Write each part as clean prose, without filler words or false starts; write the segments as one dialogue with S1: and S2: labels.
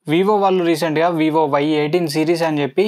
S1: Vivo వాళ్ళు రీసెంట్‌గా Vivo Y18 series అని చెప్పి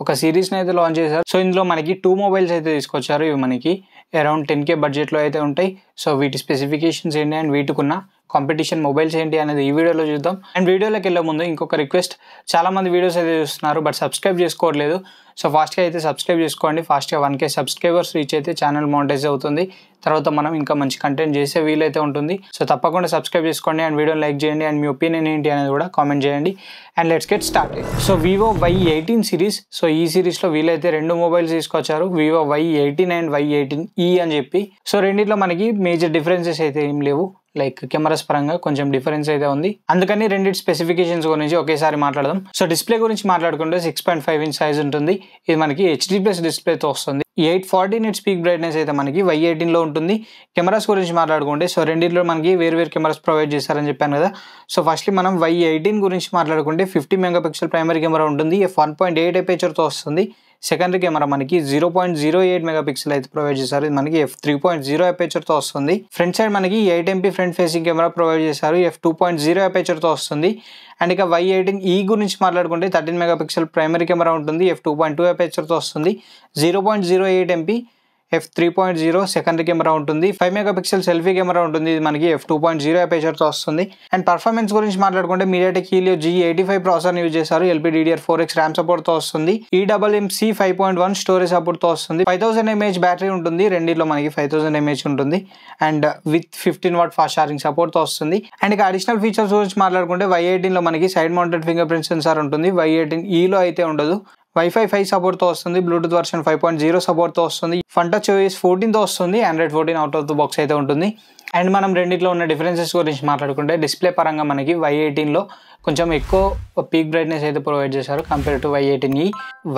S1: ఒక సీరీస్‌ని అయితే లాంచ్ చేశారు. సో, ఇందులో మనకి 2 మొబైల్స్ అయితే తీసుకొచ్చారు. ఇవి మనకి అరౌండ్ 10,000 బడ్జెట్‌లో అయితే ఉంటాయి. సో, వీటి స్పెసిఫికేషన్స్ ఏంటి అండ్ వీటికున్న కాంపిటీషన్ మొబైల్స్ ఏంటి అనేది ఈ వీడియోలో చూద్దాం. అండ్ వీడియోలోకెళ్ళే ముందు ఇంకొక రిక్వెస్ట్, చాలామంది వీడియోస్ అయితే చూస్తున్నారు బట్ సబ్స్క్రైబ్ చేసుకోవట్లేదు. సో, ఫాస్ట్‌గా అయితే సబ్స్క్రైబ్ చేసుకోండి. ఫాస్ట్‌గా 1K సబ్స్క్రైబర్స్ రీచ్ అయితే ఛానల్ మానిటైజ్ అవుతుంది. తర్వాత మనం ఇంకా మంచి కంటెంట్ చేసే వీలైతే ఉంటుంది. సో, తప్పకుండా సబ్స్క్రైబ్ చేసుకోండి అండ్ వీడియోని లైక్ చేయండి అండ్ మీ ఒపీనియన్ ఏంటి అనేది కూడా కామెంట్ చేయండి. And let's get started. So, Vivo Y18 series. So, ఈ సిరీస్‌లో వీళ్ళైతే 2 మొబైల్స్ తీసుకొచ్చారు. వివో Y18 అండ్ Y18e అని చెప్పి. సో, రెండిట్లో మనకి మేజర్ డిఫరెన్సెస్ అయితే ఏం లేవు. లైక్ కెమెరాస్ పరంగా కొంచెం డిఫరెన్స్ అయితే ఉంది. అందుకని రెండిటి స్పెసిఫికేషన్స్ గురించి ఒకేసారి మాట్లాడదాం. సో, డిస్ప్లే గురించి మాట్లాడుకుంటే 6.5 ఇంచ్ సైజ్ ఉంటుంది. ఇది మనకి HD+ డిస్ప్లేతో వస్తుంది. 840 నిట్స్ పీక్ బ్రైట్నెస్ అయితే మనకి Y18లో ఉంటుంది. కెమెరాస్ గురించి మాట్లాడుకుంటే సో, రెండిట్లో మనకి వేరు కెమెరాస్ ప్రొవైడ్ చేస్తారని చెప్పాను కదా. సో, ఫస్ట్లీ మనం Y18 గురించి మాట్లాడుకుంటే 50 మెగాపిక్సెల్ ప్రైమరీ కెమెరా ఉంటుంది. f1.8 అపేచర్తో వస్తుంది. సెకండరీ కెమెరా మనకి 0.08 మెగాపిక్సెల్ అయితే ప్రొవైడ్ చేశారు. ఇది మనకి f3.0 అపేచర్తో వస్తుంది. ఫ్రంట్ సైడ్ మనకి 8MP front facing camera provide చేశారు. f2.0 అపేచర్తో వస్తుంది. అండ్ ఇక Y18e గురించి మాట్లాడుకుంటే 13 మెగాపిక్సెల్ ప్రైమరీ కెమెరా ఉంటుంది. f2.2 అపేచర్తో వస్తుంది. 0.08MP f3.0 సెకండరీ కెమెరా ఉంటుంది. 5 మెగాపిక్సెల్ సెల్ఫీ కెమెరా ఉంటుంది. ఇది మనకి f2.0 అపేచర్తో వస్తుంది. అండ్ పర్ఫార్మెన్స్ గురించి మాట్లాడుకుంటే MediaTek Helio G85 ప్రాసెసర్ని యూజ్ చేశారు. LPDDR4X ర్యామ్ సపోర్ట్తో వస్తుంది. eMMC 5.1 స్టోరేజ్ సపోర్ట్తో వస్తుంది. 5000 mAh బ్యాటరీ ఉంటుంది. రెండిట్లో మనకి 5000 mAh ఉంటుంది. And with 15 watt fast charging సపోర్ట్తో వస్తుంది. అండ్ ఇక అడిషనల్ ఫీచర్స్ గురించి మాట్లాడుకుంటే Y18లో మనకి side mounted finger print censor ఉంటుంది. Y18eలో అయితే ఉండదు. Wi-Fi 5 సపోర్ట్తో వస్తుంది. బ్లూటూత్ వర్షన్ 5.0 సపోర్ట్తో వస్తుంది. FunTouch OS 14తో వస్తుంది. Android 14 out of the box అయితే ఉంటుంది. అండ్ మనం రెండిట్లో ఉన్న డిఫరెన్సెస్ గురించి మాట్లాడుకుంటే డిస్ప్లే పరంగా మనకి Y18లో కొంచెం ఎక్కువ పీక్ బ్రైట్నెస్ అయితే ప్రొవైడ్ చేశారు కంపేర్ టు Y18e.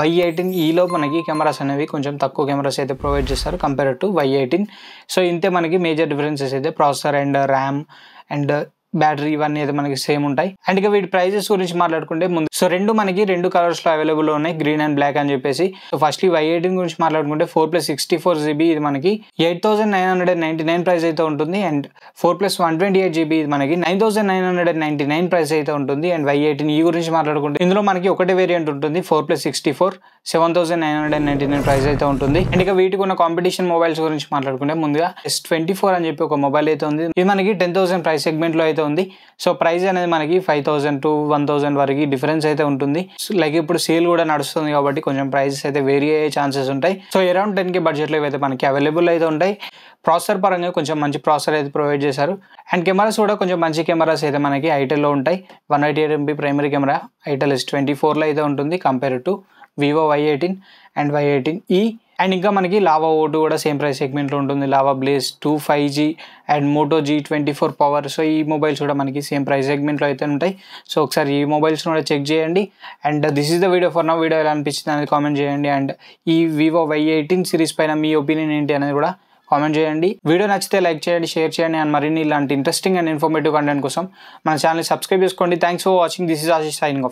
S1: Y18eలో మనకి కెమెరాస్ అనేవి కొంచెం తక్కువ కెమెరాస్ అయితే ప్రొవైడ్ చేస్తారు కంపేర్ టు Y18. సో, ఇంతే మనకి మేజర్ డిఫరెన్సెస్ అయితే processor and RAM and battery ఇవన్నీ అయితే మనకి సేమ్ ఉంటాయి. అండ్ ఇక వీటి ప్రైజెస్ గురించి మాట్లాడుకుంటే ముందు సో, మనకి 2 కలర్స్లో అవైలబుల్ ఉన్నాయి, గ్రీన్ అండ్ బ్లాక్ అని చెప్పేసి. సో, ఫస్ట్లీ Y18 గురించి మాట్లాడుకుంటే 4+64GB ఇది మనకి 8,999 ప్రైస్ అయితే ఉంటుంది. అండ్ 4+128GB ఇది మనకి 9,999 ప్రైస్ అయితే ఉంటుంది. అండ్ Y18e గురించి మాట్లాడుకుంటే ఇందులో మనకి ఒకటే వేరియంట్ ఉంటుంది. 4+64 7,999 ప్రైస్ అయితే ఉంటుంది. అండ్ ఇక వీటికి ఉన్న కాంపిటీషన్ మొబైల్స్ గురించి మాట్లాడుకుంటే ముందుగా S24 అని చెప్పి ఒక మొబైల్ అయితే ఉంది. ఇది మనకి 10,000 ప్రైస్ సెగ్మెంట్లో అయితే ఉంది. సో, ప్రైస్ అనేది మనకి 5,000 to 1,000 వరకు డిఫరెన్స్ అయితే ఉంటుంది. లైక్ ఇప్పుడు సేల్ కూడా నడుస్తుంది కాబట్టి కొంచెం ప్రైసెస్ అయితే వేరీ అయ్యే ఛాన్సెస్ ఉంటాయి. సో, అరౌండ్ 10K బడ్జెట్లో అయితే మనకి అవైలబుల్ అయితే ఉంటాయి. ప్రాసెసర్ పరంగా కొంచెం మంచి ప్రాసెసర్ అయితే ప్రొవైడ్ చేశారు. అండ్ కెమెరాస్ కూడా కొంచెం మంచి కెమెరాస్ అయితే మనకి ఐటెల్లో ఉంటాయి. 128MP ప్రైమరీ కెమెరా ఐటెల్ S24లో అయితే ఉంటుంది compare to Vivo Y18 and Y18e. And ఇంకా మనకి లావా O2 కూడా సేమ్ ప్రైస్ సెగ్మెంట్లో ఉంటుంది. Lava Blaze 2 5G and Moto G24 power. So, ఈ మొబైల్స్ కూడా మనకి సేమ్ ప్రైస్ సెగ్మెంట్లో అయితే ఉంటాయి. సో, ఒకసారి ఈ మొబైల్స్ కూడా చెక్ చేయండి. And this is the video for now. Video ఎలా అనిపించింది అనేది కామెంట్ చేయండి. అండ్ ఈ వివో Y18 సిరీస్ పైన మీ ఒపీనియన్ ఏంటి అనేది కూడా కామెంట్ చేయండి. వీడియో నచ్చితే లైక్ చేయండి, షేర్ చేయండి. అండ్ మరిన్ని ఇలాంటి ఇంట్రెస్టింగ్ అండ్ ఇన్ఫర్మేటివ్ కంటెంట్ కోసం మన ఛానల్ సబ్స్క్రైబ్ చేసుకోండి. Thanks for watching. This is Ashish signing off.